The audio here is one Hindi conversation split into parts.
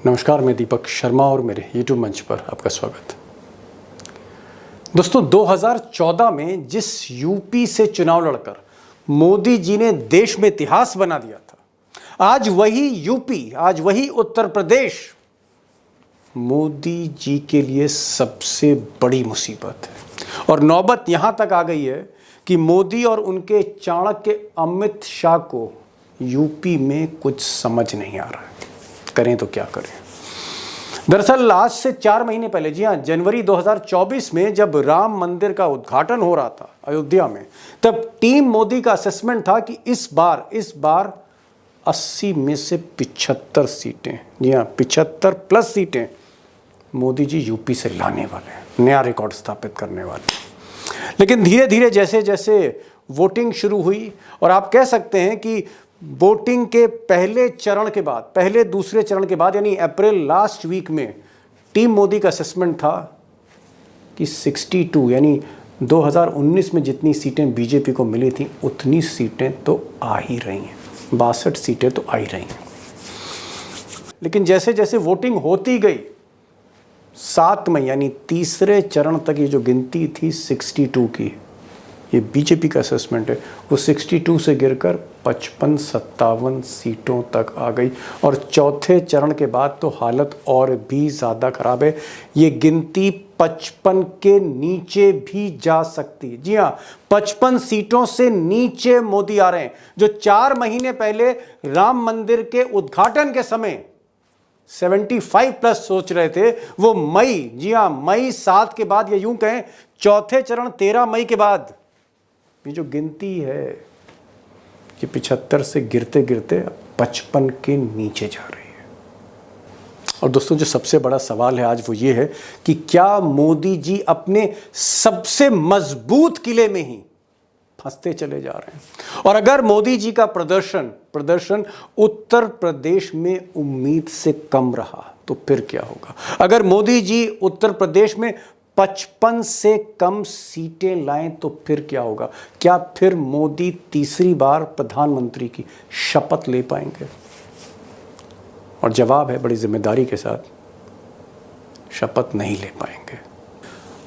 नमस्कार, मैं दीपक शर्मा और मेरे YouTube मंच पर आपका स्वागत। दोस्तों, 2014 में जिस यूपी से चुनाव लड़कर मोदी जी ने देश में इतिहास बना दिया था, आज वही यूपी, आज वही उत्तर प्रदेश मोदी जी के लिए सबसे बड़ी मुसीबत है। और नौबत यहां तक आ गई है कि मोदी और उनके चाणक्य अमित शाह को यूपी में कुछ समझ नहीं आ रहा है, करें तो क्या करें। दरअसल आज से 4 महीने पहले, जी हाँ, जनवरी 2024 में जब राम मंदिर का उद्घाटन हो रहा था अयोध्या में, तब टीम मोदी का असेसमेंट था कि इस बार 80 में से 75 सीटें, जी हाँ 75 प्लस सीटें मोदी जी यूपी से लाने वाले हैं, नया रिकॉर्ड स्थापित करने वाले। लेकिन धीरे धीरे जैसे जैसे वोटिंग शुरू हुई, और आप कह सकते हैं कि वोटिंग के पहले चरण के बाद, पहले दूसरे चरण के बाद, यानी अप्रैल लास्ट वीक में टीम मोदी का असेसमेंट था कि 62, यानी 2019 में जितनी सीटें बीजेपी को मिली थी उतनी सीटें तो आ ही रही हैं, 62 सीटें तो आ ही रही हैं। लेकिन जैसे जैसे वोटिंग होती गई, 7 मई यानी तीसरे चरण तक ये जो गिनती थी 62 की, ये बीजेपी का असेसमेंट है, वो 62 से गिरकर 55-57 सीटों तक आ गई। और चौथे चरण के बाद तो हालत और भी ज़्यादा खराब है, ये गिनती 55 के नीचे भी जा सकती है। जी हाँ, 55 सीटों से नीचे मोदी आ रहे हैं। जो 4 महीने पहले राम मंदिर के उद्घाटन के समय 75 प्लस सोच रहे थे, वो मई, जी हाँ मई 7 के बाद, या यूं कहें चौथे चरण 13 मई के बाद, ये जो गिनती है ये 75 से गिरते गिरते 55 के नीचे जा रही है। और दोस्तों, जो सबसे बड़ा सवाल है आज वो ये है कि क्या मोदी जी अपने सबसे मजबूत किले में ही फंसते चले जा रहे हैं? और अगर मोदी जी का प्रदर्शन उत्तर प्रदेश में उम्मीद से कम रहा तो फिर क्या होगा? अगर मोदी जी उत्तर प्रदेश में 55 से कम सीटें लाएं तो फिर क्या होगा? क्या फिर मोदी तीसरी बार प्रधानमंत्री की शपथ ले पाएंगे? और जवाब है बड़ी जिम्मेदारी के साथ, शपथ नहीं ले पाएंगे।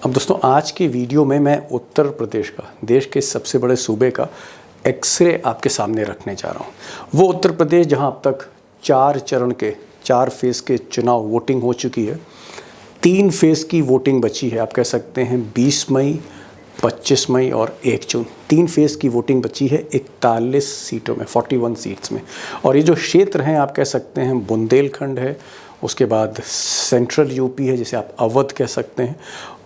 अब दोस्तों, आज के वीडियो में मैं उत्तर प्रदेश का, देश के सबसे बड़े सूबे का एक्सरे आपके सामने रखने जा रहा हूँ। वो उत्तर प्रदेश जहाँ अब तक 4 चरण के, 4 फेज़ के चुनाव वोटिंग हो चुकी है, 3 फेज़ की वोटिंग बची है। आप कह सकते हैं 20 मई, 25 मई और 1 जून, 3 फेज़ की वोटिंग बची है 41 सीटों में, 41 सीट्स में। और ये जो क्षेत्र हैं, आप कह सकते हैं बुंदेलखंड है, उसके बाद सेंट्रल यूपी है जिसे आप अवध कह सकते हैं,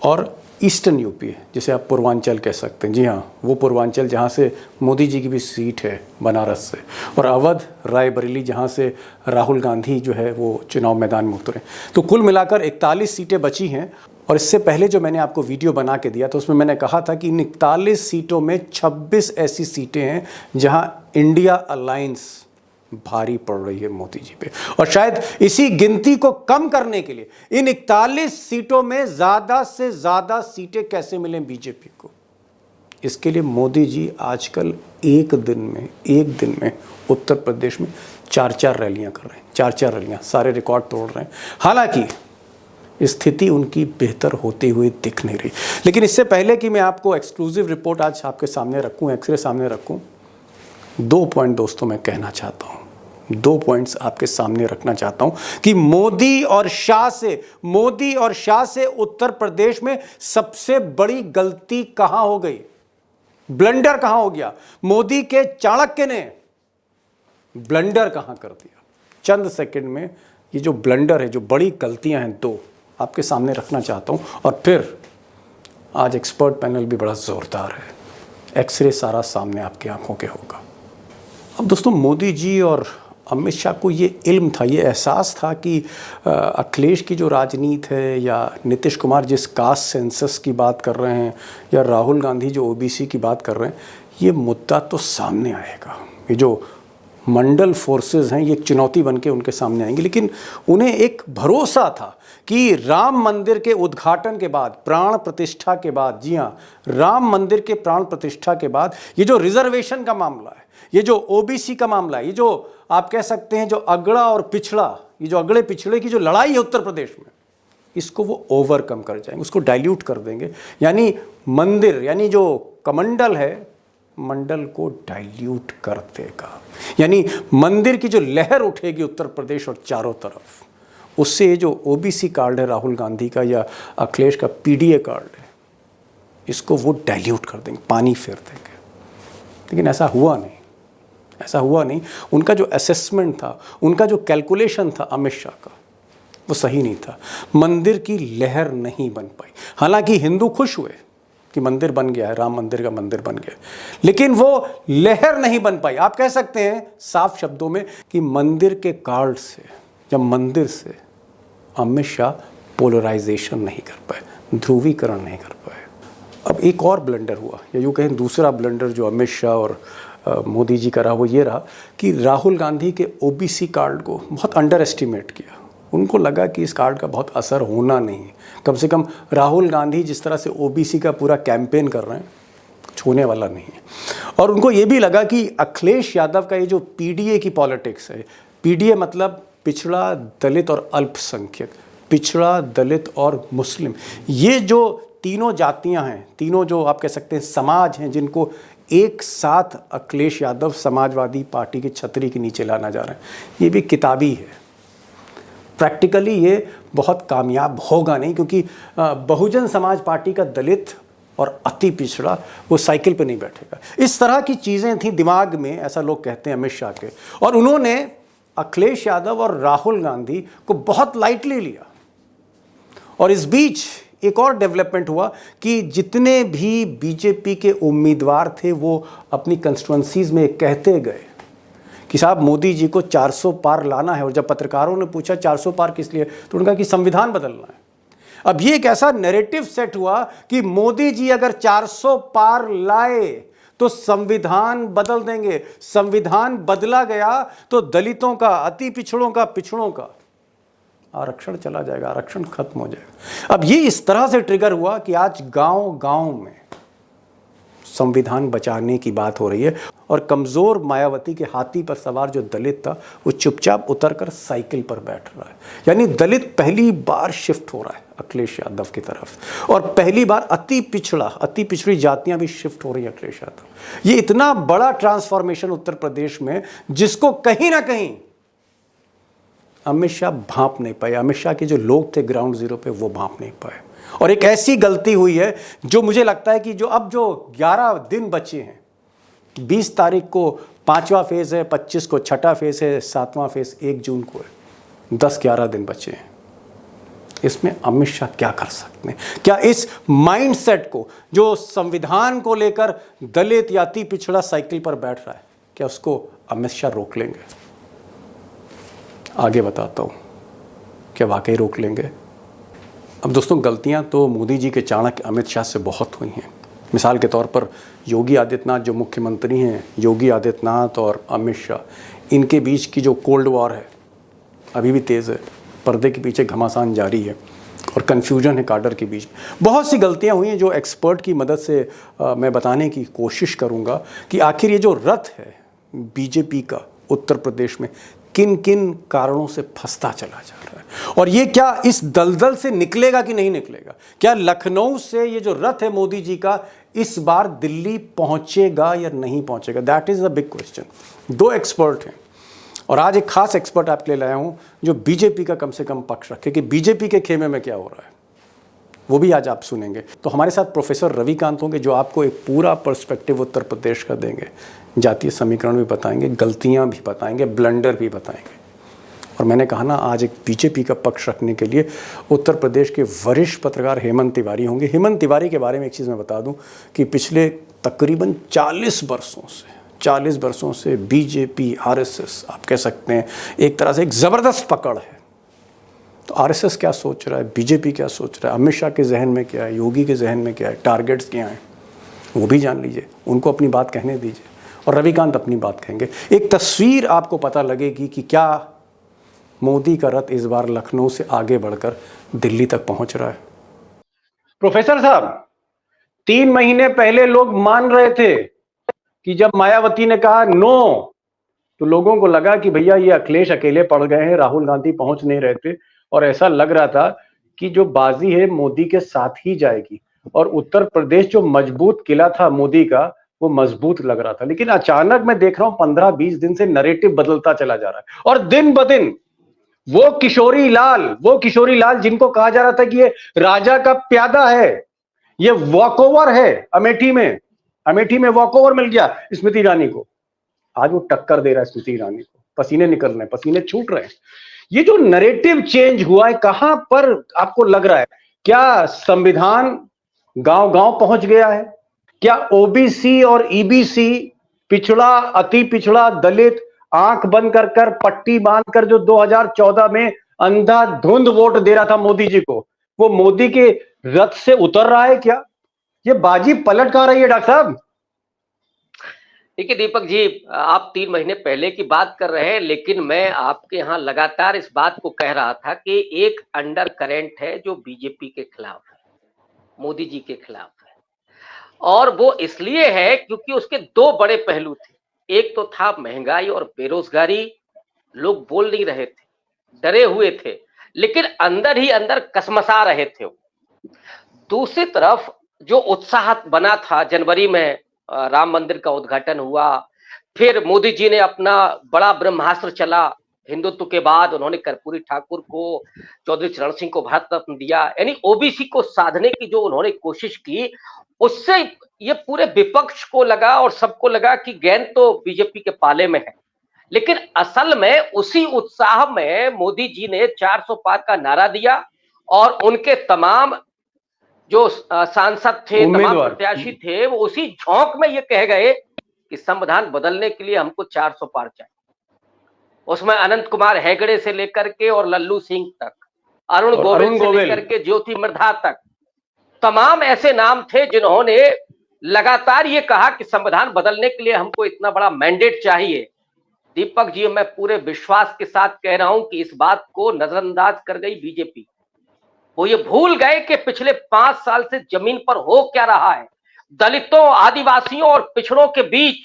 और ईस्टर्न यूपी है जिसे आप पूर्वांचल कह सकते हैं। जी हाँ, वो पूर्वांचल जहाँ से मोदी जी की भी सीट है बनारस से, और अवध रायबरेली जहाँ से राहुल गांधी जो है वो चुनाव मैदान में उतरे। तो कुल मिलाकर 41 सीटें बची हैं। और इससे पहले जो मैंने आपको वीडियो बना के दिया तो उसमें मैंने कहा था कि इन 41 सीटों में 26 ऐसी सीटें हैं जहाँ इंडिया अलायंस भारी पड़ रही है मोदी जी पे। और शायद इसी गिनती को कम करने के लिए इन 41 सीटों में ज़्यादा से ज़्यादा सीटें कैसे मिलें बीजेपी को, इसके लिए मोदी जी आजकल एक दिन में उत्तर प्रदेश में 4-4 रैलियां कर रहे हैं, 4-4 रैलियां, सारे रिकॉर्ड तोड़ रहे हैं। हालांकि स्थिति उनकी बेहतर होती हुई दिख नहीं रही। लेकिन इससे पहले कि मैं आपको एक्सक्लूसिव रिपोर्ट आज आपके सामने रखूं, एक्सरे सामने रखूं, 2 पॉइंट दोस्तों मैं कहना चाहता हूं, 2 पॉइंट्स आपके सामने रखना चाहता हूं कि मोदी और शाह से उत्तर प्रदेश में सबसे बड़ी गलती कहां हो गई, ब्लंडर कहां हो गया। मोदी के चाणक्य ने ब्लंडर कहां कर दिया। चंद सेकंड में ये जो ब्लंडर है, जो बड़ी गलतियां हैं, 2 आपके सामने रखना चाहता हूं। और फिर आज एक्सपर्ट पैनल भी बड़ा जोरदार है, एक्सरे सारा सामने आपकी आंखों के होगा। अब दोस्तों, मोदी जी और अमित शाह को ये इल्म था, ये एहसास था कि अखिलेश की जो राजनीति है, या नीतीश कुमार जिस कास्ट सेंसस की बात कर रहे हैं, या राहुल गांधी जो ओबीसी की बात कर रहे हैं, ये मुद्दा तो सामने आएगा। ये जो मंडल फोर्सेस हैं, ये एक चुनौती बन के उनके सामने आएंगे। लेकिन उन्हें एक भरोसा था कि राम मंदिर के उद्घाटन के बाद, प्राण प्रतिष्ठा के बाद, जी हाँ, राम मंदिर के प्राण प्रतिष्ठा के बाद, ये जो रिजर्वेशन का मामला है, ये जो ओबीसी का मामला है, ये जो आप कह सकते हैं जो अगड़ा और पिछड़ा, ये जो अगड़े पिछड़े की जो लड़ाई है उत्तर प्रदेश में, इसको वो ओवरकम कर जाएंगे, उसको डाइल्यूट कर देंगे। यानी मंदिर, यानी जो कमंडल है, मंडल को डाइल्यूट कर देगा। यानी मंदिर की जो लहर उठेगी उत्तर प्रदेश और चारों तरफ, उससे ये जो ओबीसी कार्ड है राहुल गांधी का या अखिलेश का पीडीए कार्ड है, इसको वो डाइल्यूट कर देंगे, पानी फेर देंगे। लेकिन ऐसा हुआ नहीं, ऐसा हुआ नहीं। उनका जो असेसमेंट था, उनका जो कैलकुलेशन था अमित शाह का, वो सही नहीं था। मंदिर की लहर नहीं बन पाई। हालांकि हिंदू खुश हुए कि मंदिर बन गया है, राम मंदिर का मंदिर बन गया, लेकिन वो लहर नहीं बन पाई। आप कह सकते हैं साफ शब्दों में कि मंदिर के कार्ड से या मंदिर से अमित शाह पोलराइजेशन नहीं कर पाए, ध्रुवीकरण नहीं कर पाए। अब एक और ब्लंडर हुआ, या यूँ कहें दूसरा ब्लंडर जो अमित शाह और मोदी जी का रहा, वो ये रहा कि राहुल गांधी के ओबीसी कार्ड को बहुत अंडर एस्टिमेट किया। उनको लगा कि इस कार्ड का बहुत असर होना नहीं है, कम से कम राहुल गांधी जिस तरह से ओबीसी का पूरा कैंपेन कर रहे हैं, छूने वाला नहीं है। और उनको ये भी लगा कि अखिलेश यादव का ये जो पीडीए की पॉलिटिक्स है, पीडीए मतलब पिछड़ा, दलित और अल्पसंख्यक, पिछड़ा, दलित और मुस्लिम, ये जो तीनों जातियां हैं, तीनों जो आप कह सकते हैं समाज हैं, जिनको एक साथ अखिलेश यादव समाजवादी पार्टी की छतरी के नीचे लाना जा रहा है, ये भी किताबी है। प्रैक्टिकली ये बहुत कामयाब होगा नहीं, क्योंकि बहुजन समाज पार्टी का दलित और अति पिछड़ा वो साइकिल पे नहीं बैठेगा। इस तरह की चीज़ें थी दिमाग में, ऐसा लोग कहते हैं अमित शाह के, और उन्होंने अखिलेश यादव और राहुल गांधी को बहुत लाइटली लिया। और इस बीच एक और डेवलपमेंट हुआ कि जितने भी बीजेपी के उम्मीदवार थे वो अपनी कंस्टिट्यूएंसीज में कहते गए कि साहब मोदी जी को 400 पार लाना है। और जब पत्रकारों ने पूछा 400 पार किस लिए, तो उन्होंने कहा कि संविधान बदलना है। अब ये एक ऐसा नैरेटिव सेट हुआ कि मोदी जी अगर 400 पार लाए तो संविधान बदल देंगे। संविधान बदला गया तो दलितों का, अति पिछड़ों का, पिछड़ों का आरक्षण चला जाएगा, आरक्षण खत्म हो जाएगा। अब ये इस तरह से ट्रिगर हुआ कि आज गांव-गांव में संविधान बचाने की बात हो रही है। और कमजोर मायावती के हाथी पर सवार जो दलित था, वो चुपचाप उतरकर साइकिल पर बैठ रहा है। यानी दलित पहली बार शिफ्ट हो रहा है अखिलेश यादव की तरफ, और पहली बार अति पिछड़ा, अति पिछड़ी जातियां भी शिफ्ट हो रही है अखिलेश यादव। ये इतना बड़ा ट्रांसफॉर्मेशन उत्तर प्रदेश में, जिसको कहीं ना कहीं अमित शाह भांप नहीं पाए। अमित शाह के जो लोग थे ग्राउंड जीरो पे, वो भांप नहीं पाए। और एक ऐसी गलती हुई है जो मुझे लगता है कि जो अब जो 11 दिन बचे हैं, 20 तारीख को 5वां फेज है, 25 को 6ठा फेज है, 7वां फेज 1 जून को है, 10-11 दिन बचे हैं। इसमें अमित शाह क्या कर सकते हैं? क्या इस माइंडसेट को, जो संविधान को लेकर दलित या अति पिछड़ा साइकिल पर बैठ रहा है, क्या उसको अमित शाह रोक लेंगे? आगे बताता हूं, क्या वाकई रोक लेंगे? अब दोस्तों, गलतियां तो मोदी जी के चाणक्य अमित शाह से बहुत हुई हैं। मिसाल के तौर पर योगी आदित्यनाथ जो मुख्यमंत्री हैं, योगी आदित्यनाथ और अमित शाह, इनके बीच की जो कोल्ड वॉर है अभी भी तेज़ है, पर्दे के पीछे घमासान जारी है और कन्फ्यूजन है काडर के बीच। बहुत सी गलतियां हुई हैं जो एक्सपर्ट की मदद से मैं बताने की कोशिश करूंगा कि आखिर ये जो रथ है बीजेपी का उत्तर प्रदेश में किन किन कारणों से फंसता चला जा रहा है, और ये क्या इस दलदल से निकलेगा कि नहीं निकलेगा? क्या लखनऊ से ये जो रथ है मोदी जी का इस बार दिल्ली पहुंचेगा या नहीं पहुंचेगा? That is the big question. 2 expert हैं, और आज एक खास एक्सपर्ट आपके लिए लाया हूं जो बीजेपी का कम से कम पक्ष रखे कि बीजेपी के खेमे में क्या हो रहा है, वो भी आज आप सुनेंगे। तो हमारे साथ प्रोफेसर रविकांत होंगे जो आपको एक पूरा पर्सपेक्टिव उत्तर प्रदेश का देंगे, जातीय समीकरण भी बताएंगे, गलतियां भी बताएंगे, ब्लंडर भी बताएंगे। और मैंने कहा ना, आज एक बीजेपी का पक्ष रखने के लिए उत्तर प्रदेश के वरिष्ठ पत्रकार हेमंत तिवारी होंगे। हेमंत तिवारी के बारे में एक चीज़ मैं बता दूं कि पिछले तकरीबन 40 वर्षों से बीजेपी, आरएसएस, आप कह सकते हैं एक तरह से एक ज़बरदस्त पकड़ है। तो आरएसएस क्या सोच रहा है, बीजेपी क्या सोच रहा है, अमित शाह के जहन में क्या है, योगी के जहन में क्या है, टारगेट्स क्या हैं, वो भी जान लीजिए, उनको अपनी बात कहने दीजिए, और रविकांत अपनी बात कहेंगे। एक तस्वीर आपको पता लगेगी कि क्या मोदी का रथ इस बार लखनऊ से आगे बढ़कर दिल्ली तक पहुंच रहा है। प्रोफेसर साहब, 3 महीने पहले लोग मान रहे थे कि जब मायावती ने कहा नो तो लोगों को लगा कि भैया ये अखिलेश अकेले पड़ गए हैं, राहुल गांधी पहुंच नहीं रहे थे, और ऐसा लग रहा था कि जो बाजी है मोदी के साथ ही जाएगी, और उत्तर प्रदेश जो मजबूत किला था मोदी का वो मजबूत लग रहा था। लेकिन अचानक मैं देख रहा हूं 15-20 दिन से नैरेटिव बदलता चला जा रहा है, और दिन ब दिन वो किशोरी लाल जिनको कहा जा रहा था कि ये राजा का प्यादा है, ये वॉकओवर है, अमेठी में वॉकओवर मिल गया स्मृति ईरानी को, आज वो टक्कर दे रहा है स्मृति ईरानी को, पसीने निकल रहे हैं, पसीने छूट रहे हैं। ये जो नैरेटिव चेंज हुआ है, कहां पर आपको लग रहा है? क्या संविधान गांव गांव पहुंच गया है? क्या ओबीसी और ईबीसी, पिछड़ा, अति पिछड़ा, दलित, आंख बंद कर कर, पट्टी बांध कर जो 2014 में अंधाधुंध वोट दे रहा था मोदी जी को, वो मोदी के रथ से उतर रहा है क्या? ये बाजी पलट कहां रही है डॉक्टर साहब? देखिए दीपक जी, आप 3 महीने पहले की बात कर रहे हैं, लेकिन मैं आपके यहाँ लगातार इस बात को कह रहा था कि एक अंडर करेंट है जो बीजेपी के खिलाफ है, मोदी जी के खिलाफ है, और वो इसलिए है क्योंकि उसके दो बड़े पहलू थे। एक तो था महंगाई और बेरोजगारी, लोग बोल नहीं रहे थे, डरे हुए थे, लेकिन अंदर ही अंदर कसमसा रहे थे। दूसरी तरफ जो उत्साह बना था जनवरी में, राम मंदिर का उद्घाटन हुआ, फिर मोदी जी ने अपना बड़ा ब्रह्मास्त्र चला हिंदुत्व के बाद, उन्होंने कर्पूरी ठाकुर को, चौधरी चरण सिंह को भारत रत्न दिया, यानी ओबीसी को साधने की जो उन्होंने कोशिश की, उससे ये पूरे विपक्ष को लगा और सबको लगा कि गेंद तो बीजेपी के पाले में है। लेकिन असल में उसी उत्साह में मोदी जी ने 400 पार का नारा दिया, और उनके तमाम जो सांसद थे, तमाम प्रत्याशी थे, वो उसी झोंक में ये कह गए कि संविधान बदलने के लिए हमको 400 पार चाहिए। उसमें अनंत कुमार हेगड़े से लेकर के और लल्लू सिंह तक, अरुण गोविल से लेकर के ज्योति मृधा तक, तमाम ऐसे नाम थे जिन्होंने लगातार ये कहा कि संविधान बदलने के लिए हमको इतना बड़ा मैंडेट चाहिए। दीपक जी, मैं पूरे विश्वास के साथ कह रहा हूं कि इस बात को नजरअंदाज कर गई बीजेपी। वो ये भूल गए कि पिछले 5 साल से जमीन पर हो क्या रहा है, दलितों, आदिवासियों और पिछड़ों के बीच,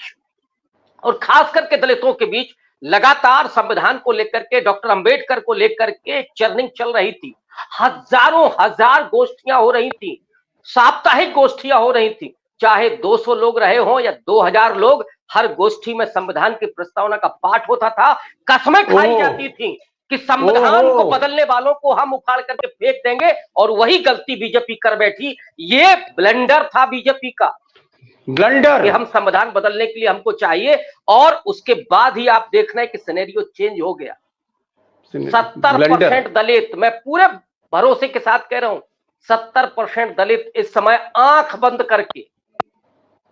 और खास करके दलितों के बीच लगातार संविधान को लेकर के, डॉक्टर अंबेडकर को लेकर के चर्निंग चल रही थी। हजारों हजार गोष्ठियां हो रही थी, साप्ताहिक गोष्ठियां हो रही थी, चाहे 200 लोग रहे हों या 2000 लोग, हर गोष्ठी में संविधान की प्रस्तावना का पाठ होता था, कस्में खाई जाती थी कि संविधान को बदलने वालों को हम उखाड़ करके फेंक देंगे, और वही गलती बीजेपी कर बैठी। ये ब्लंडर था बीजेपी का, ब्लंडर कि हम संविधान बदलने के लिए हमको चाहिए, और उसके बाद ही आप देख रहे हैं कि सिनेरियो चेंज हो गया। 70% दलित, मैं पूरे भरोसे के साथ कह रहा हूं, 70% दलित इस समय आंख बंद करके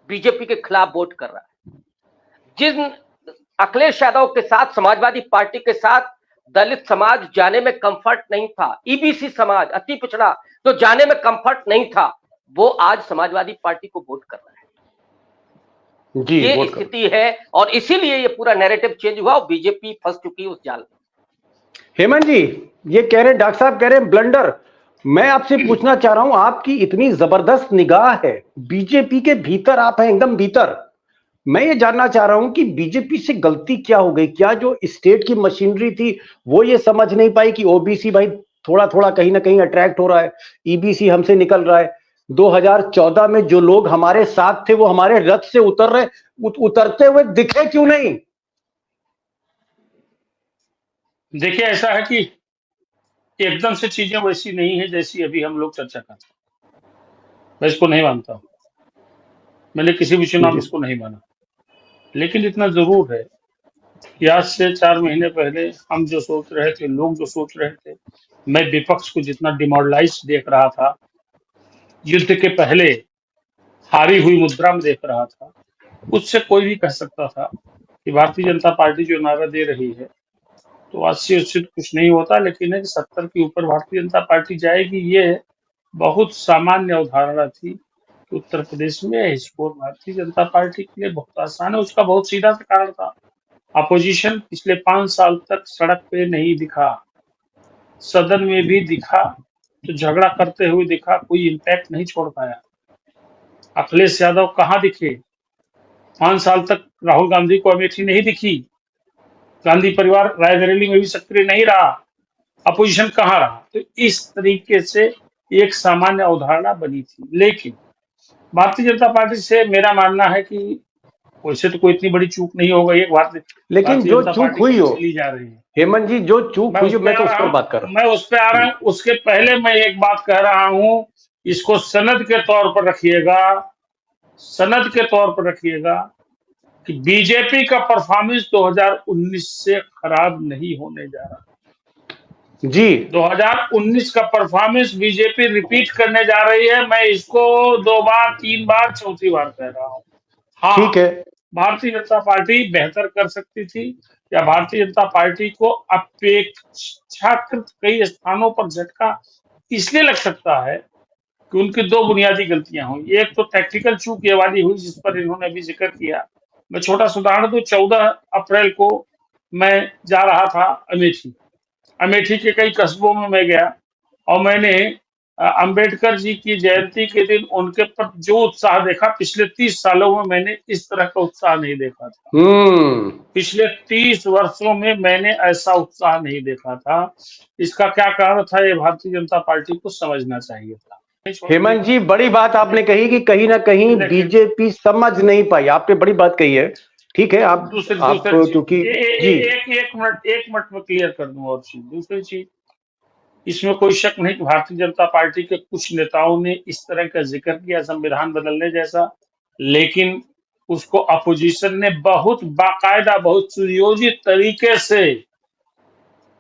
बीजेपी के खिलाफ वोट कर रहा है। जिन अखिलेश यादव के साथ, समाजवादी पार्टी के साथ दलित समाज जाने में कंफर्ट नहीं था, ईबीसी समाज, अति पिछड़ा, तो जाने में कंफर्ट नहीं था, वो आज समाजवादी पार्टी को वोट कर रहा है। जी, ये स्थिति है, और इसीलिए ये पूरा नैरेटिव चेंज हुआ और बीजेपी फंस चुकी है उस जाल में। हेमंत जी, ये कह रहे हैं, डॉक्टर साहब कह रहे हैं ब्लंडर। मैं आपसे पूछना चाह रहा हूं, आपकी इतनी जबरदस्त निगाह है, बीजेपी के भीतर आप हैं, एकदम भीतर। मैं ये जानना चाह रहा हूं कि बीजेपी से गलती क्या हो गई? क्या जो स्टेट की मशीनरी थी वो ये समझ नहीं पाई कि ओबीसी भाई थोड़ा थोड़ा कहीं ना कहीं अट्रैक्ट हो रहा है, ईबीसी हमसे निकल रहा है? 2014 में जो लोग हमारे साथ थे वो हमारे रथ से उतरते हुए दिखे क्यों नहीं? देखिए, ऐसा है कि एकदम से चीजें वैसी नहीं है जैसी अभी हम लोग चर्चा करते हैं। मैं इसको नहीं मानता हूं, मैंने किसी भी चुनाव में इसको नहीं माना, लेकिन इतना जरूर है कि आज से 4 महीने पहले हम जो सोच रहे थे, लोग जो सोच रहे थे, मैं विपक्ष को जितना डिमोरलाइज देख रहा था, युद्ध के पहले हारी हुई मुद्रा में देख रहा था, उससे कोई भी कह सकता था कि भारतीय जनता पार्टी जो नारा दे रही है तो अस्सी उससे कुछ नहीं होता, लेकिन है कि 70 के ऊपर भारतीय जनता पार्टी जाएगी, ये बहुत सामान्य अवधारणा थी। उत्तर प्रदेश में स्कोर भारतीय जनता पार्टी के लिए बहुत आसान है। उसका बहुत सीधा सा कारण था, अपोजिशन पिछले 5 साल तक सड़क पे नहीं दिखा, सदन में भी दिखा तो झगड़ा करते हुए दिखा, कोई इम्पैक्ट नहीं छोड़ पाया। अखिलेश यादव कहाँ दिखे? 5 साल तक राहुल गांधी को अमेठी नहीं दिखी, गांधी परिवार रायबरेली में भी सक्रिय नहीं रहा, अपोजिशन कहाँ रहा। तो इस तरीके से एक सामान्य अवधारणा बनी थी। लेकिन भारतीय जनता पार्टी से मेरा मानना है कि वैसे तो कोई इतनी बड़ी चूक नहीं हो गई है, लेकिन भारतीय जो जनता चूक पार्टी हुई हो चली जा रही है। हेमंत जी, जो चूक मैं हुई उस हो, पे मैं आ तो उस रहा पर हूँ, बात कर रहा हूँ। मैं उस पे आ रहा हूँ। उसके पहले मैं एक बात कह रहा हूँ, इसको सनद के तौर पर रखिएगा, सनद के तौर पर रखिएगा कि बीजेपी का परफॉर्मेंस 2019 से खराब नहीं होने जा रहा। जी 2019 का परफॉर्मेंस बीजेपी रिपीट करने जा रही है। मैं इसको 2 बार 3 बार चौथी बार कह रहा हूँ। हाँ, ठीक है। भारतीय जनता पार्टी बेहतर कर सकती थी, या भारतीय जनता पार्टी को अपेक्षाकृत कई स्थानों पर झटका इसलिए लग सकता है कि उनकी 2 बुनियादी गलतियां हुई। एक तो टैक्टिकल चूक ये वाली हुई जिस पर इन्होंने अभी जिक्र किया। मैं छोटा सा उदाहरण दूं, 14 अप्रैल को मैं जा रहा था अमेठी। अमेठी के कई कस्बों में मैं गया और मैंने अंबेडकर जी की जयंती के दिन उनके पर जो उत्साह देखा, पिछले 30 सालों में मैंने इस तरह का उत्साह नहीं देखा था। पिछले 30 वर्षों में मैंने ऐसा उत्साह नहीं देखा था। इसका क्या कारण था, ये भारतीय जनता पार्टी को समझना चाहिए था। हेमंत जी, बड़ी बात आपने कही कि कहीं ना कहीं बीजेपी समझ नहीं पाई। आपने बड़ी बात कही है। ठीक है, आप दूसरी क्योंकि जी एक मिनट में क्लियर कर दूं और चीज। दूसरी चीज, इसमें कोई शक नहीं कि भारतीय जनता पार्टी के कुछ नेताओं ने इस तरह का जिक्र किया संविधान बदलने जैसा, लेकिन उसको अपोजिशन ने बहुत बाकायदा, बहुत सुयोजित तरीके से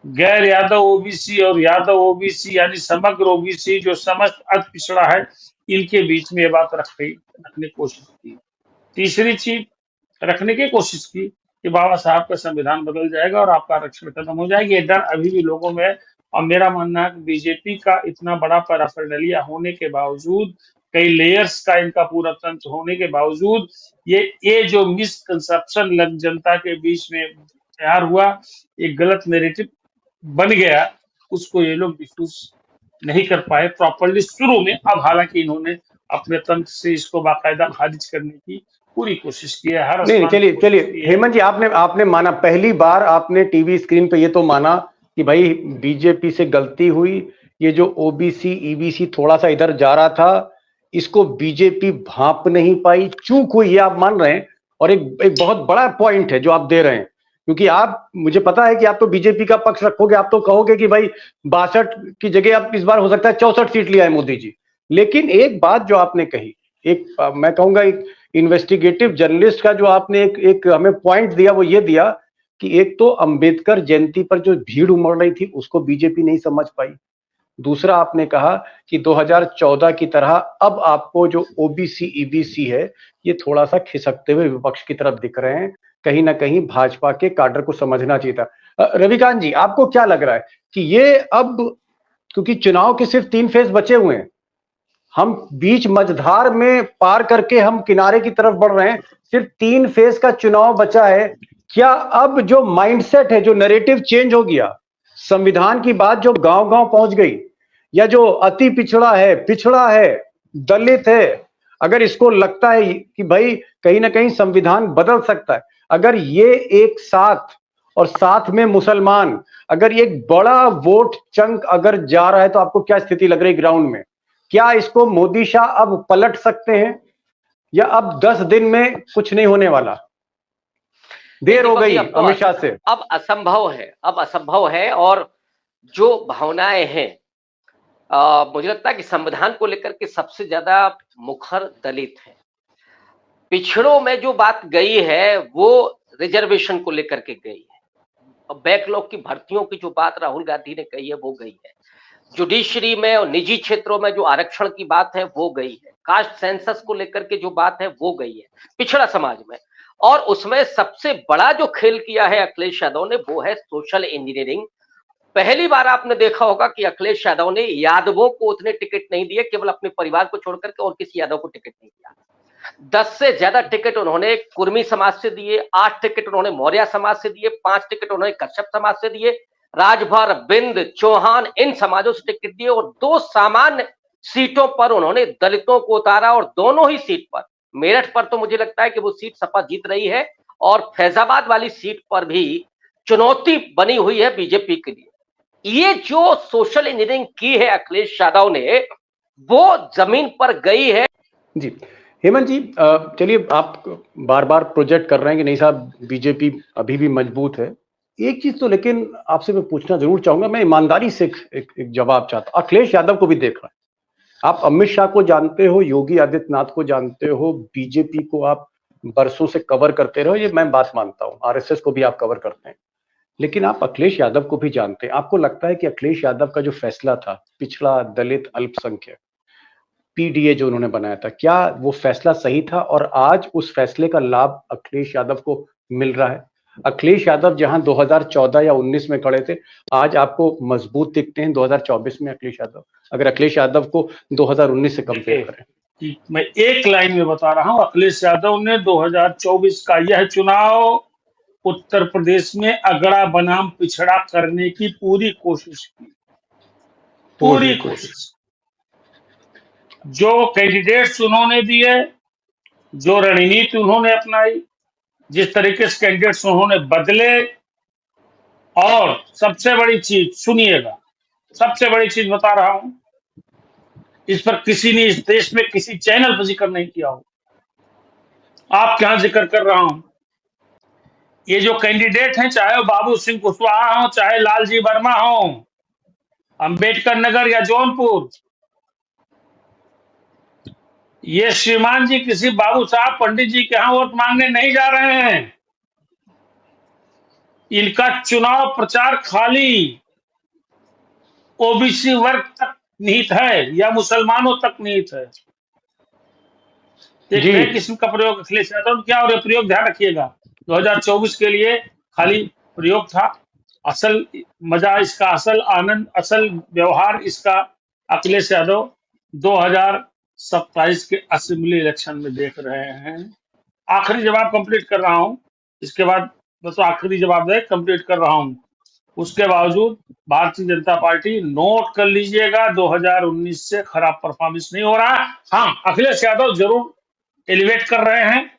गैर यादव ओबीसी और यादव ओबीसी यानी समग्र ओबीसी जो समस्त अति पिछड़ा है, इनके बीच में ये बात रखने की कोशिश की। तीसरी चीज रखने की कोशिश की कि बाबा साहब का संविधान बदल जाएगा और आपका आरक्षण खत्म हो जाएगी। ये डर अभी भी लोगों में है। और मेरा मानना है कि बीजेपी का इतना बड़ा पैराफर्नालिया होने के बावजूद, कई लेयर्स का इनका पूरा तंत्र होने के बावजूद, ये जो मिसकंसेप्शन जनता के बीच में तैयार हुआ, एक गलत नैरेटिव बन गया, उसको ये लोग डिफ्यूज नहीं कर पाए प्रॉपरली शुरू में। अब हालांकि इन्होंने अपने तंत्र से इसको बाकायदा खारिज करने की पूरी कोशिश की है। हर नहीं, चलिए हेमंत जी, आपने माना, पहली बार आपने टीवी स्क्रीन पे ये तो माना कि भाई बीजेपी से गलती हुई। ये जो ओबीसी ईबीसी थोड़ा सा इधर जा रहा था, इसको बीजेपी भांप नहीं पाई, चूक हुई, ये आप मान रहे हैं। और एक बहुत बड़ा पॉइंट है जो आप दे रहे हैं, क्योंकि आप, मुझे पता है कि आप तो बीजेपी का पक्ष रखोगे। आप तो कहोगे कि भाई 62 की जगह आप इस बार हो सकता है 64 सीट लिया है मोदी जी। लेकिन एक बात जो आपने कही, मैं कहूंगा एक इन्वेस्टिगेटिव जर्नलिस्ट का जो आपने एक हमें पॉइंट दिया, वो ये दिया कि एक तो अंबेडकर जयंती पर जो भीड़ उमड़ रही थी उसको बीजेपी नहीं समझ पाई। दूसरा आपने कहा कि 2014 की तरह अब आपको जो ओबीसी ईबीसी है ये थोड़ा सा खिसकते हुए विपक्ष की तरफ दिख रहे हैं। कहीं ना कहीं भाजपा के काडर को समझना चाहिए था। रविकांत जी, आपको क्या लग रहा है कि ये अब, क्योंकि चुनाव के सिर्फ 3 फेज बचे हुए हैं, हम बीच मझधार में पार करके हम किनारे की तरफ बढ़ रहे हैं, सिर्फ 3 फेज का चुनाव बचा है। क्या अब जो माइंडसेट है, जो नैरेटिव चेंज हो गया, संविधान की बात जो गांव गांव पहुंच गई, या जो अति पिछड़ा है, दलित है, अगर इसको लगता है कि भाई कहीं ना कहीं संविधान बदल सकता है, अगर ये एक साथ, और साथ में मुसलमान, अगर ये एक बड़ा वोट चंक अगर जा रहा है, तो आपको क्या स्थिति लग रही है ग्राउंड में? क्या इसको मोदी शाह अब पलट सकते हैं, या अब 10 दिन में कुछ नहीं होने वाला? देर हो गई अमित शाह से। अब असंभव है। और जो भावनाएं हैं, मुझे लगता है कि संविधान को लेकर के सबसे ज्यादा मुखर दलित है। पिछड़ों में जो बात गई है वो रिजर्वेशन को लेकर के गई है, और बैकलॉग की भर्तियों की जो बात राहुल गांधी ने कही है वो गई है। जुडिशरी में और निजी क्षेत्रों में जो आरक्षण की बात है वो गई है। कास्ट सेंसस को लेकर के जो बात है वो गई है पिछड़ा समाज में। और उसमें सबसे बड़ा जो खेल किया है अखिलेश यादव ने वो है सोशल इंजीनियरिंग। पहली बार आपने देखा होगा कि अखिलेश यादव ने यादवों को उतने टिकट नहीं दिए, केवल अपने परिवार को छोड़कर के और किसी यादव को टिकट नहीं दिया। 10 से ज्यादा टिकट उन्होंने कुर्मी समाज से दिए, 8 टिकट उन्होंने मौर्य समाज से दिए, 5 टिकट उन्होंने कश्यप समाज से दिए, राजभर, बिंद, चौहान, इन समाजों से टिकट दिए, और 2 सामान्य सीटों पर उन्होंने दलितों को उतारा। और दोनों ही सीट पर, मेरठ पर तो मुझे लगता है कि वो सीट सपा जीत रही है, और फैजाबाद वाली सीट पर भी चुनौती बनी हुई है बीजेपी के लिए। ये जो सोशल इंजीनियरिंग की है अखिलेश यादव ने, वो जमीन पर गई है। जी हेमंत जी, चलिए आप बार बार प्रोजेक्ट कर रहे हैं कि नहीं साहब बीजेपी अभी भी मजबूत है। एक चीज तो लेकिन आपसे मैं पूछना जरूर चाहूंगा, मैं ईमानदारी से एक जवाब चाहता हूं। अखिलेश यादव को भी देख रहा है, आप अमित शाह को जानते हो, योगी आदित्यनाथ को जानते हो, बीजेपी को आप बरसों से कवर करते रहो, ये मैं बात मानता हूं, आरएसएस को भी आप कवर करते हैं, लेकिन आप अखिलेश यादव को भी जानते हैं। आपको लगता है कि अखिलेश यादव का जो फैसला था पिछड़ा, दलित, अल्पसंख्यक, पीडीए जो उन्होंने बनाया था, क्या वो फैसला सही था और आज उस फैसले का लाभ अखिलेश यादव को मिल रहा है? अखिलेश यादव जहां 2014 या 19 में खड़े थे, आज आपको मजबूत दिखते हैं 2024 में अखिलेश यादव, अगर अखिलेश यादव को 2019 से कंपेयर करें? कि मैं एक लाइन में बता रहा हूं, अखिलेश यादव ने 2024 का यह चुनाव उत्तर प्रदेश में अगड़ा बनाम पिछड़ा करने की पूरी कोशिश की, पूरी कोशिश। जो कैंडिडेट्स उन्होंने दिए, जो रणनीति उन्होंने अपनाई, जिस तरीके से कैंडिडेट्स उन्होंने बदले, और सबसे बड़ी चीज सुनिएगा, सबसे बड़ी चीज बता रहा हूं, इस पर किसी ने इस देश में किसी चैनल पर जिक्र नहीं किया हो, आपके यहां जिक्र कर रहा हूं। ये जो कैंडिडेट हैं, चाहे वो बाबू सिंह कुशवाहा हो, चाहे लालजी वर्मा हो, अंबेडकर नगर या जौनपुर, ये श्रीमान जी किसी बाबू साहब पंडित जी के यहां वोट मांगने नहीं जा रहे हैं। इनका चुनाव प्रचार खाली ओबीसी वर्ग तक निहित है या मुसलमानों तक निहित है। एक नए किस्म का प्रयोग अखिलेश यादव ने किया, और ये प्रयोग ध्यान रखिएगा 2024 के लिए खाली प्रयोग था। असल मजा इसका, असल आनंद, असल व्यवहार इसका अखिलेश यादव 2027 के असेंबली इलेक्शन में देख रहे हैं। आखिरी जवाब कंप्लीट कर रहा हूं, इसके बाद बस आखिरी जवाब दे कंप्लीट कर रहा हूं। उसके बावजूद भारतीय जनता पार्टी, नोट कर लीजिएगा, 2019 से खराब परफॉर्मेंस नहीं हो रहा है। हाँ, अखिलेश यादव जरूर एलिवेट कर रहे हैं,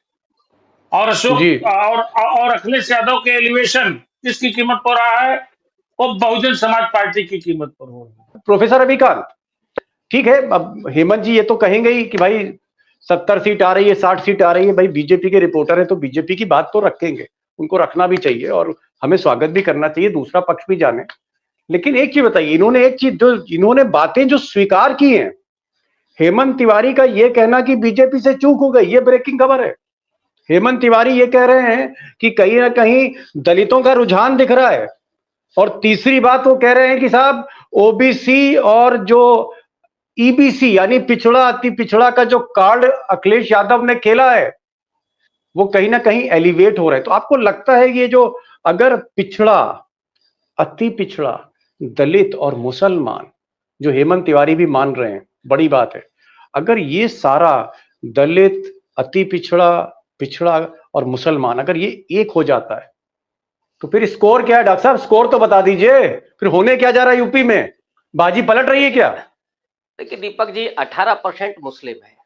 और अशोक और अखिलेश यादव के एलिवेशन किसकी कीमत पर हो रहा है? वो बहुजन समाज पार्टी की कीमत पर हो रहा है। प्रोफेसर रविकांत, ठीक है, अब हेमंत जी ये तो कहेंगे ही कि भाई 70 सीट आ रही है, 60 सीट आ रही है, भाई बीजेपी के रिपोर्टर है तो बीजेपी की बात तो रखेंगे, उनको रखना भी चाहिए और हमें स्वागत भी करना चाहिए, दूसरा पक्ष भी जाने। लेकिन एक चीज बताइए, इन्होंने एक चीज जो इन्होंने बातें जो स्वीकार की हैं, हेमंत तिवारी का ये कहना कि बीजेपी से चूक हो गई, ये ब्रेकिंग खबर है। हेमंत तिवारी ये कह रहे हैं कि कहीं ना कहीं दलितों का रुझान दिख रहा है, और तीसरी बात वो कह रहे हैं कि साहब ओबीसी और जो ईबीसी यानी पिछड़ा अति पिछड़ा का जो कार्ड अखिलेश यादव ने खेला है वो कहीं ना कहीं एलिवेट हो रहा है। तो आपको लगता है कि ये जो अगर पिछड़ा, अति पिछड़ा, दलित और मुसलमान, जो हेमंत तिवारी भी मान रहे हैं, बड़ी बात है, अगर ये सारा दलित, अति पिछड़ा, पिछड़ा और मुसलमान अगर ये एक हो जाता है तो फिर स्कोर क्या है? डॉक्टर साहब स्कोर तो बता दीजिए, फिर होने क्या जा रहा है यूपी में? बाजी पलट रही है क्या? देखिए दीपक जी, 18% मुस्लिम है,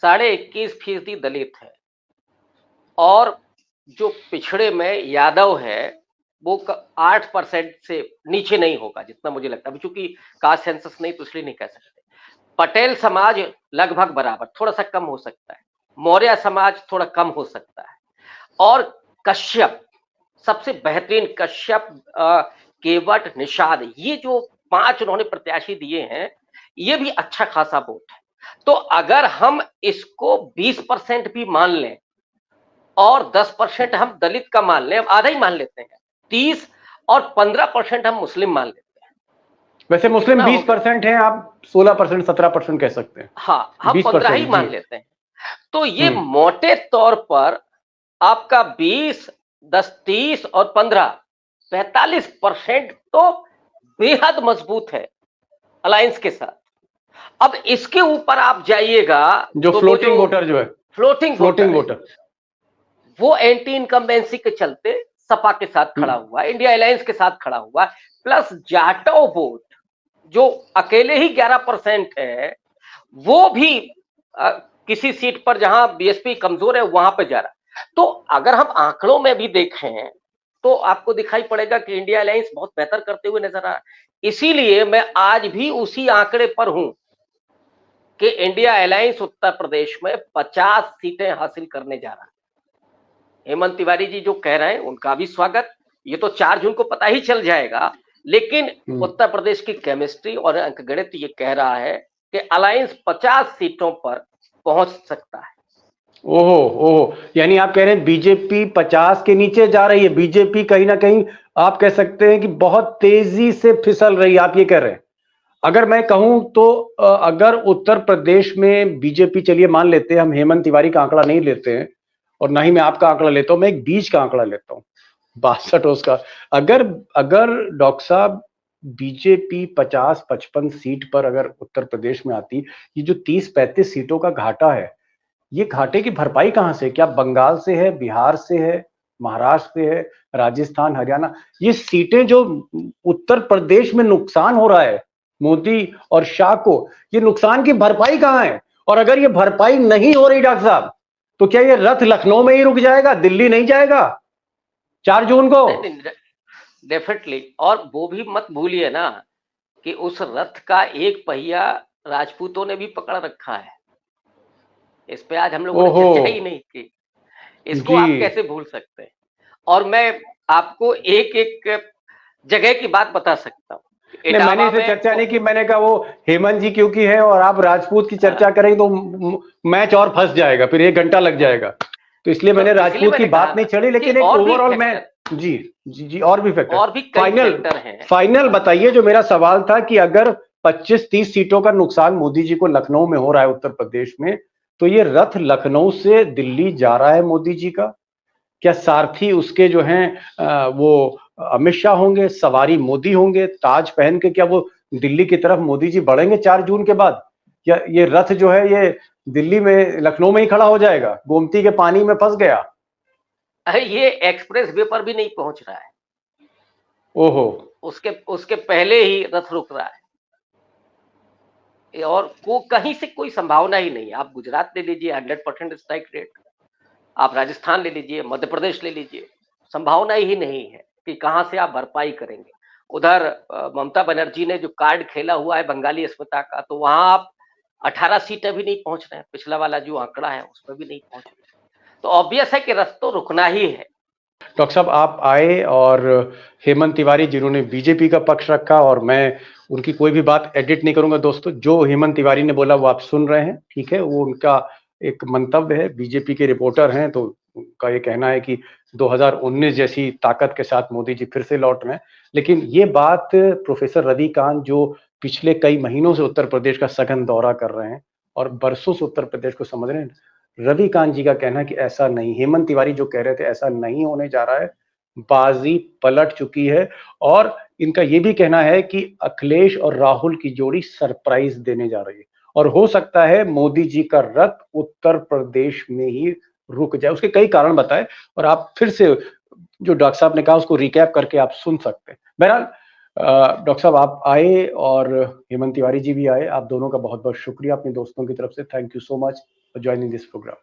21.5% दलित है, और जो पिछड़े में यादव है वो 8% से नीचे नहीं होगा जितना मुझे लगता है, चूंकि कास्ट सेंसस नहीं तो इसलिए नहीं कह सकते। पटेल समाज लगभग बराबर, थोड़ा सा कम हो सकता है, मौर्य समाज थोड़ा कम हो सकता है, और कश्यप सबसे बेहतरीन, कश्यप, केवट, निषाद, ये जो 5 उन्होंने प्रत्याशी दिए हैं, ये भी अच्छा खासा वोट है। तो अगर हम इसको 20% भी मान लें और 10% हम दलित का मान लें, अब आधा ही मान लेते हैं, 30 और 15% हम मुस्लिम मान लेते हैं। वैसे मुस्लिम 20% हैं, आप 16% 17% कह सकते हैं। हाँ, हम 15 ही मान लेते हैं। तो ये मोटे तौर पर आपका 20, 10, 30 और 15, 45% तो बेहद मजबूत है अलायंस के साथ। अब इसके ऊपर आप जाइएगा, जो तो फ्लोटिंग वोटर जो है, फ्लोटिंग वोटर वो एंटी इनकम्बेंसी के चलते सपा के साथ खड़ा हुआ, इंडिया अलायंस के साथ खड़ा हुआ, प्लस जाटो वोट जो अकेले ही 11% है, वो भी किसी सीट पर जहां बीएसपी कमजोर है वहां पे जा रहा है। तो अगर हम आंकड़ों में भी देखें तो आपको दिखाई पड़ेगा कि इंडिया अलायंस बहुत बेहतर करते हुए नजर आ रहा है। इसीलिए मैं आज भी उसी आंकड़े पर हूं कि इंडिया अलायंस उत्तर प्रदेश में 50 सीटें हासिल करने जा रहा है। हेमंत तिवारी जी जो कह रहे हैं उनका भी स्वागत, ये तो 4 जून को पता ही चल जाएगा, लेकिन उत्तर प्रदेश की केमिस्ट्री और अंकगणित ये कह रहा है कि अलायंस 50 सीटों पर पहुंच सकता है। ओहो ओहो, यानी आप कह रहे हैं बीजेपी 50 के नीचे जा रही है, बीजेपी कहीं ना कहीं आप कह सकते हैं कि बहुत तेजी से फिसल रही है, आप ये कह रहे हैं। अगर मैं कहूं तो अगर उत्तर प्रदेश में बीजेपी, चलिए मान लेते हैं, हम हेमंत तिवारी का आंकड़ा नहीं लेते हैं और ना ही मैं आपका आंकड़ा लेता हूं, मैं एक बीच का आंकड़ा लेता हूं 62 उसका। अगर अगर डॉक्टर साहब बीजेपी 50-55 सीट पर अगर उत्तर प्रदेश में आती, ये जो 30-35 सीटों का घाटा है, ये घाटे की भरपाई कहां से? क्या बंगाल से है, बिहार से है, महाराष्ट्र से है, राजस्थान, हरियाणा? ये सीटें जो उत्तर प्रदेश में नुकसान हो रहा है मोदी और शाह को, ये नुकसान की भरपाई कहां है? और अगर ये भरपाई नहीं हो रही डॉक्टर साहब, तो क्या ये रथ लखनऊ में ही रुक जाएगा, दिल्ली नहीं जाएगा 4 जून को? डेफिनेटली। और वो भी मत भूलिए ना कि उस रथ का एक पहिया राजपूतों ने भी पकड़ रखा है। इस पे आज हम लोगों ने चर्चा ही नहीं की, इसको आप कैसे भूल सकते हैं? और मैं आपको एक एक जगह की बात बता सकता हूँ। मैंने इसे चर्चा नहीं की, मैंने कहा वो हेमंत जी क्योंकि है और आप राजपूत की चर्चा करें तो मैच और फंस जाएगा, फिर 1 घंटा लग जाएगा, तो इसलिए मैंने राजपूत की बात नहीं छेड़ी। लेकिन एक ओवरऑल मैं जी जी जी और भी फैक्टर, फाइनल बताइए। जो मेरा सवाल था कि अगर 25-30 सीटों का नुकसान मोदी जी को लखनऊ में हो रहा है उत्तर प्रदेश में, तो ये रथ लखनऊ से दिल्ली जा रहा है मोदी जी का? क्या सारथी उसके जो हैं वो अमित शाह होंगे, सवारी मोदी होंगे, ताज पहन के क्या वो दिल्ली की तरफ मोदी जी बढ़ेंगे 4 जून के बाद? या ये रथ जो है ये दिल्ली में, लखनऊ में ही खड़ा हो जाएगा, गोमती के पानी में फंस गया? ये एक्सप्रेस वे पर भी नहीं पहुंच रहा है। ओहो, उसके पहले ही रथ रुक रहा है, और कहीं से कोई संभावना ही नहीं। आप गुजरात ले लीजिए 100% स्ट्राइक रेट, आप राजस्थान ले लीजिए, मध्य प्रदेश ले लीजिए, संभावना ही नहीं है कि कहां से आप भरपाई करेंगे। उधर ममता बनर्जी ने जो कार्ड खेला हुआ है बंगाली अस्मिता का, तो वहां आप 18 सीटें भी नहीं पहुंच रहे हैं, पिछला वाला जो आंकड़ा है उस पर भी नहीं पहुंच रहे, तो ऑब्वियस है कि रथ तो रुकना ही है। डॉक्टर साहब आप आए और हेमंत तिवारी जिन्होंने बीजेपी का पक्ष रखा, और मैं उनकी कोई भी बात एडिट नहीं करूंगा दोस्तों, जो हेमंत तिवारी ने बोला वो आप सुन रहे हैं, ठीक है, वो उनका एक मंतव्य है, बीजेपी के रिपोर्टर हैं तो उनका ये कहना है कि 2019 जैसी ताकत के साथ मोदी जी फिर से लौट रहे हैं। लेकिन ये बात प्रोफेसर रवि कांत जो पिछले कई महीनों से उत्तर प्रदेश का सघन दौरा कर रहे हैं और बरसों से उत्तर प्रदेश को समझ रहे हैं, रवि कांत जी का कहना है कि ऐसा नहीं, हेमंत तिवारी जो कह रहे थे ऐसा नहीं होने जा रहा है, बाजी पलट चुकी है। और इनका ये भी कहना है कि अखिलेश और राहुल की जोड़ी सरप्राइज देने जा रही है और हो सकता है मोदी जी का रथ उत्तर प्रदेश में ही रुक जाए। उसके कई कारण बताए और आप फिर से जो डॉक्टर साहब ने कहा उसको रिकैप करके आप सुन सकते हैं। बहरहाल डॉक्टर साहब आप आए और हेमंत तिवारी जी भी आए, आप दोनों का बहुत बहुत शुक्रिया अपने दोस्तों की तरफ से। Thank you so much for joining this programme.